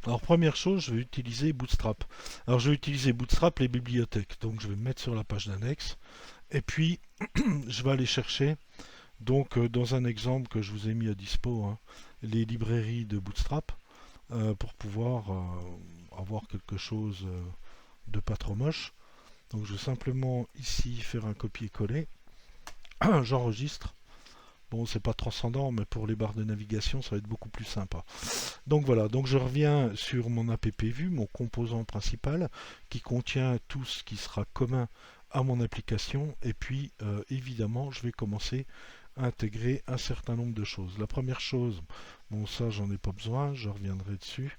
Alors première chose, je vais utiliser Bootstrap. Alors je vais utiliser Bootstrap les bibliothèques. Donc je vais me mettre sur la page d'annexe. Et puis je vais aller chercher, donc dans un exemple que je vous ai mis à dispo, hein, les librairies de Bootstrap pour pouvoir avoir quelque chose de pas trop moche. Donc je vais simplement ici faire un copier-coller. J'enregistre. Bon, c'est pas transcendant, mais pour les barres de navigation, ça va être beaucoup plus sympa. Donc voilà, donc je reviens sur mon app vue, mon composant principal, qui contient tout ce qui sera commun à mon application. Et puis, évidemment, je vais commencer à intégrer un certain nombre de choses. La première chose, bon ça j'en ai pas besoin, je reviendrai dessus.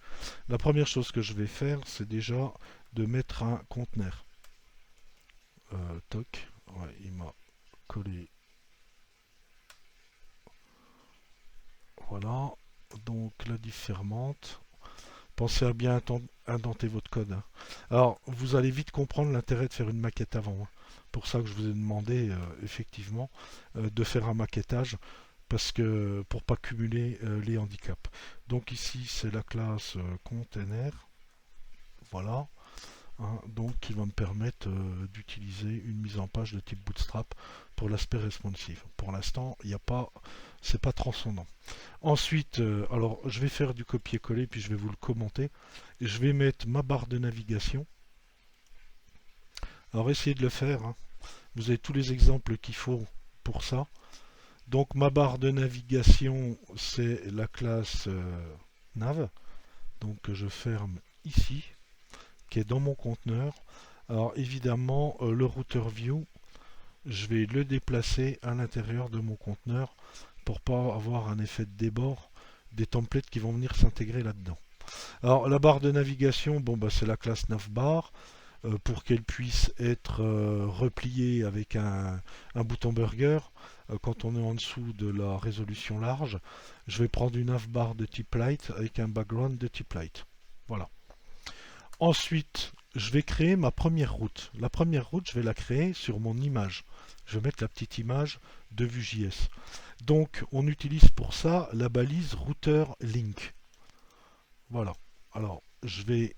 La première chose que je vais faire, c'est déjà de mettre un conteneur. Toc, ouais, il m'a collé. Voilà, donc la diff fermante. Pensez à bien indenter votre code, hein. Alors, vous allez vite comprendre l'intérêt de faire une maquette avant, hein. Pour ça que je vous ai demandé, effectivement, de faire un maquettage, parce que pour pas cumuler les handicaps. Donc ici, c'est la classe container. Voilà. Hein, donc qui va me permettre d'utiliser une mise en page de type Bootstrap pour l'aspect responsive. Pour l'instant, il n'y a pas, c'est pas transcendant. Ensuite, alors je vais faire du copier-coller puis je vais vous le commenter. Je vais mettre ma barre de navigation. Alors essayez de le faire, hein. Vous avez tous les exemples qu'il faut pour ça. Donc ma barre de navigation, c'est la classe nav. Donc que je ferme ici, qui est dans mon conteneur. Alors évidemment, le router view, je vais le déplacer à l'intérieur de mon conteneur pour pas avoir un effet de débord des templates qui vont venir s'intégrer là-dedans. Alors la barre de navigation, bon bah c'est la classe navbar pour qu'elle puisse être repliée avec un bouton burger quand on est en dessous de la résolution large. Je vais prendre une navbar de type light avec un background de type light. Voilà. Ensuite, je vais créer ma première route. La première route, je vais la créer sur mon image. Je vais mettre la petite image de Vue.js. Donc, on utilise pour ça la balise router link. Voilà. Alors, je vais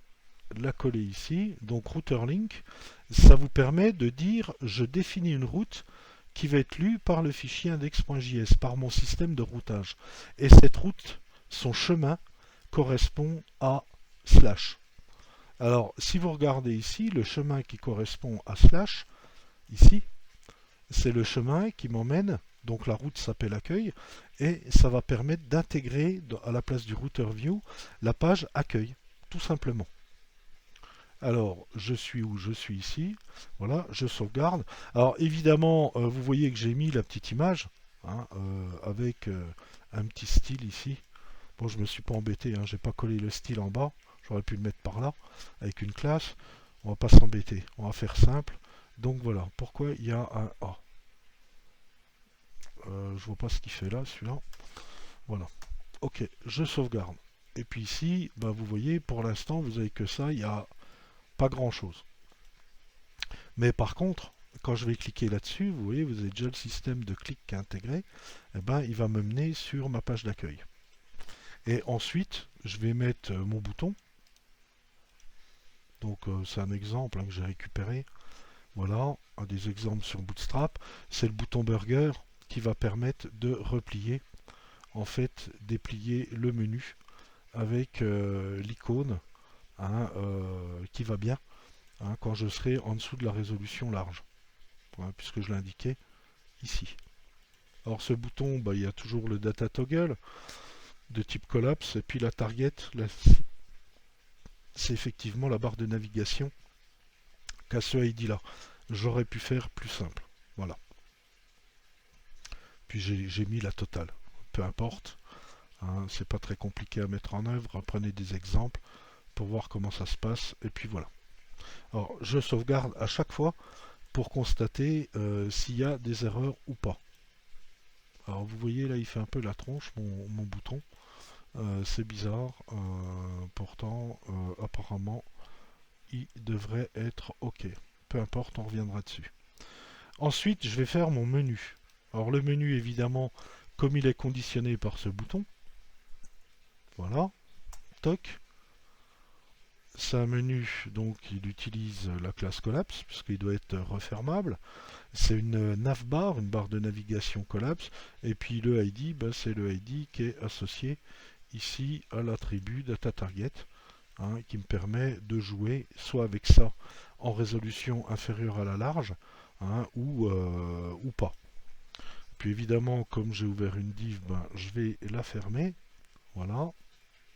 la coller ici. Donc, router link, ça vous permet de dire je définis une route qui va être lue par le fichier index.js, par mon système de routage. Et cette route, son chemin, correspond à slash. Alors, si vous regardez ici, le chemin qui correspond à slash, ici, c'est le chemin qui m'emmène, donc la route s'appelle accueil, et ça va permettre d'intégrer à la place du router view la page accueil, tout simplement. Alors, je suis où? Je suis ici. Voilà, je sauvegarde. Alors, évidemment, vous voyez que j'ai mis la petite image, hein, avec un petit style ici. Bon, je me suis pas embêté, hein, j'ai pas collé le style en bas. J'aurais pu le mettre par là, avec une classe. On va pas s'embêter, on va faire simple. Donc voilà, pourquoi il y a un A. Je vois pas ce qu'il fait là, celui-là. Voilà. Ok, je sauvegarde. Et puis ici, bah, vous voyez, pour l'instant, vous avez que ça, il n'y a pas grand-chose. Mais par contre, quand je vais cliquer là-dessus, vous voyez, vous avez déjà le système de clic qui est intégré. Et ben, il va me mener sur ma page d'accueil. Et ensuite, je vais mettre mon bouton. Donc c'est un exemple hein, que j'ai récupéré. Voilà, un des exemples sur Bootstrap. C'est le bouton burger qui va permettre de replier, en fait, déplier le menu avec l'icône hein, qui va bien hein, quand je serai en dessous de la résolution large, hein, puisque je l'ai indiqué ici. Alors ce bouton, bah, il y a toujours le data toggle de type collapse, et puis la target, c'est effectivement la barre de navigation qu'à ce ID là. J'aurais pu faire plus simple. Voilà. Puis j'ai mis la totale. Peu importe. Hein, c'est pas très compliqué à mettre en œuvre. Prenez des exemples pour voir comment ça se passe. Et puis voilà. Alors je sauvegarde à chaque fois pour constater s'il y a des erreurs ou pas. Alors vous voyez là il fait un peu la tronche mon bouton. C'est bizarre. Pourtant apparemment il devrait être OK. Peu importe, on reviendra dessus. Ensuite, je vais faire mon menu. Alors le menu, évidemment, comme il est conditionné par ce bouton, voilà, toc. c'est un menu, donc il utilise la classe collapse, puisqu'il doit être refermable. C'est une navbar, une barre de navigation collapse, et puis le ID, ben, c'est le ID qui est associé ici à l'attribut data target, hein, qui me permet de jouer soit avec ça en résolution inférieure à la large, hein, ou pas. Puis évidemment, comme j'ai ouvert une div, ben, je vais la fermer. Voilà,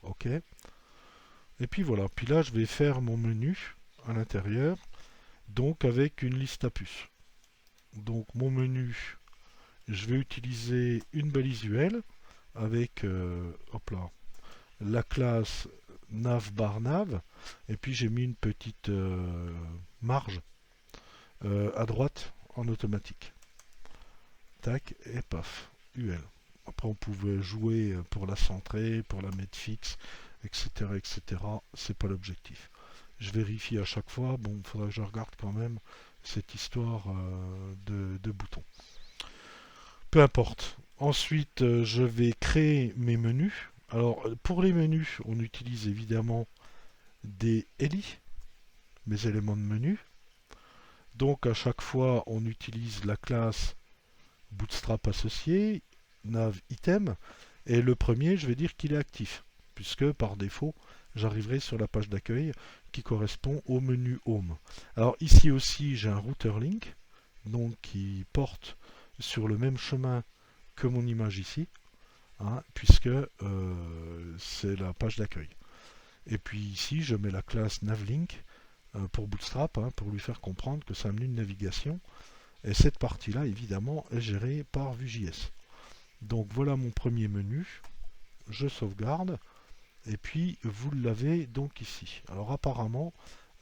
ok. Et puis voilà, puis là je vais faire mon menu à l'intérieur, donc avec une liste à puces. Donc mon menu, je vais utiliser une balise UL avec hop là, la classe nav et puis j'ai mis une petite marge à droite en automatique. Tac, et paf, UL. Après on pouvait jouer pour la centrer, pour la mettre fixe, etc. etc. C'est pas l'objectif. Je vérifie à chaque fois, bon, il faudra que je regarde quand même cette histoire de boutons. Peu importe. Ensuite, je vais créer mes menus. Alors, pour les menus, on utilise évidemment des ELI, mes éléments de menu. Donc, à chaque fois, on utilise la classe Bootstrap associé, nav item, et le premier, je vais dire qu'il est actif, puisque par défaut, j'arriverai sur la page d'accueil qui correspond au menu Home. Alors ici aussi, j'ai un router link, donc qui porte sur le même chemin que mon image ici, hein, puisque c'est la page d'accueil. Et puis ici, je mets la classe navlink pour Bootstrap, hein, pour lui faire comprendre que c'est un menu de navigation. Et cette partie-là, évidemment, est gérée par Vue.js. Donc voilà mon premier menu. Je sauvegarde. Et puis, vous l'avez donc ici. Alors apparemment,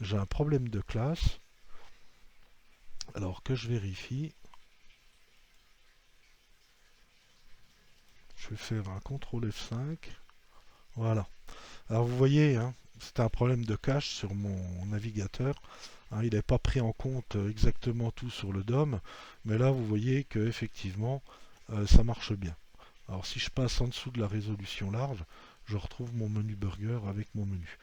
j'ai un problème de classe. Alors que je vérifie. Je vais faire un CTRL F5. Voilà. Alors vous voyez, hein, c'était un problème de cache sur mon navigateur. Hein, il n'avait pas pris en compte exactement tout sur le DOM. Mais là, vous voyez que effectivement, ça marche bien. Alors si je passe en dessous de la résolution large, je retrouve mon menu burger avec mon menu.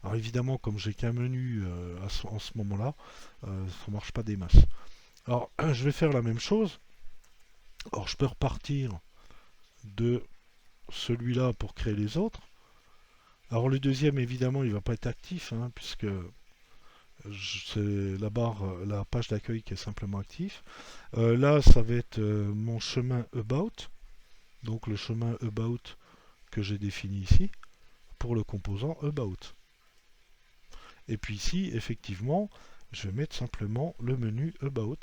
Alors évidemment, comme j'ai qu'un menu en ce moment-là, ça ne marche pas des masses. Alors je vais faire la même chose. Alors je peux repartir de celui-là pour créer les autres. Alors le deuxième, évidemment, il ne va pas être actif, hein, puisque c'est la page d'accueil qui est simplement actif. Là, ça va être mon chemin about. Donc le chemin about que j'ai défini ici pour le composant about. Et puis ici, effectivement, je vais mettre simplement le menu about.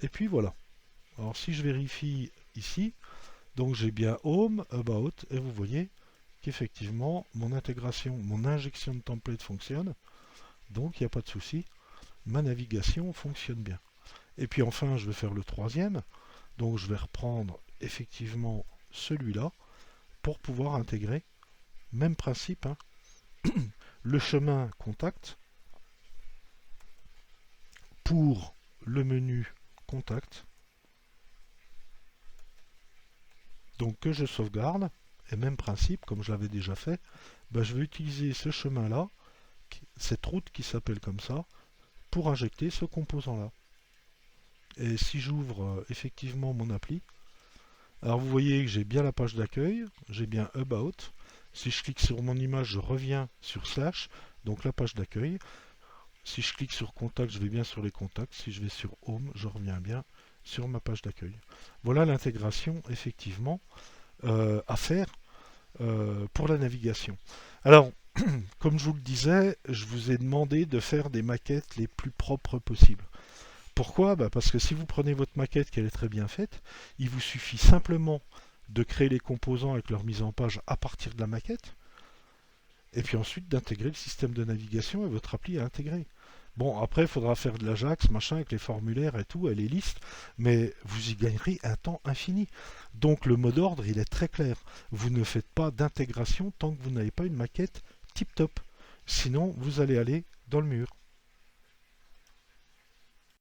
Et puis voilà. Alors si je vérifie ici, donc j'ai bien home, about, et vous voyez qu'effectivement mon intégration, mon injection de template fonctionne. Donc il n'y a pas de souci. Ma navigation fonctionne bien. Et puis enfin, je vais faire le troisième. Donc je vais reprendre effectivement celui-là pour pouvoir intégrer, même principe, hein, le chemin contact pour le menu contact. Donc que je sauvegarde, et même principe, comme je l'avais déjà fait, ben je vais utiliser ce chemin-là, cette route qui s'appelle comme ça, pour injecter ce composant-là. Et si j'ouvre effectivement mon appli, alors vous voyez que j'ai bien la page d'accueil, j'ai bien About. Si je clique sur mon image, je reviens sur Slash, donc la page d'accueil. Si je clique sur Contact, je vais bien sur les contacts. Si je vais sur Home, je reviens bien sur ma page d'accueil. Voilà l'intégration, effectivement, à faire pour la navigation. Alors, comme je vous le disais, je vous ai demandé de faire des maquettes les plus propres possibles. Pourquoi? Parce que si vous prenez votre maquette, qu'elle est très bien faite, il vous suffit simplement de créer les composants avec leur mise en page à partir de la maquette, et puis ensuite d'intégrer le système de navigation et votre appli à intégrer. Bon, après, il faudra faire de l'Ajax, machin, avec les formulaires et tout, et les listes, mais vous y gagnerez un temps infini. Donc le mot d'ordre, il est très clair. Vous ne faites pas d'intégration tant que vous n'avez pas une maquette tip-top. Sinon, vous allez aller dans le mur.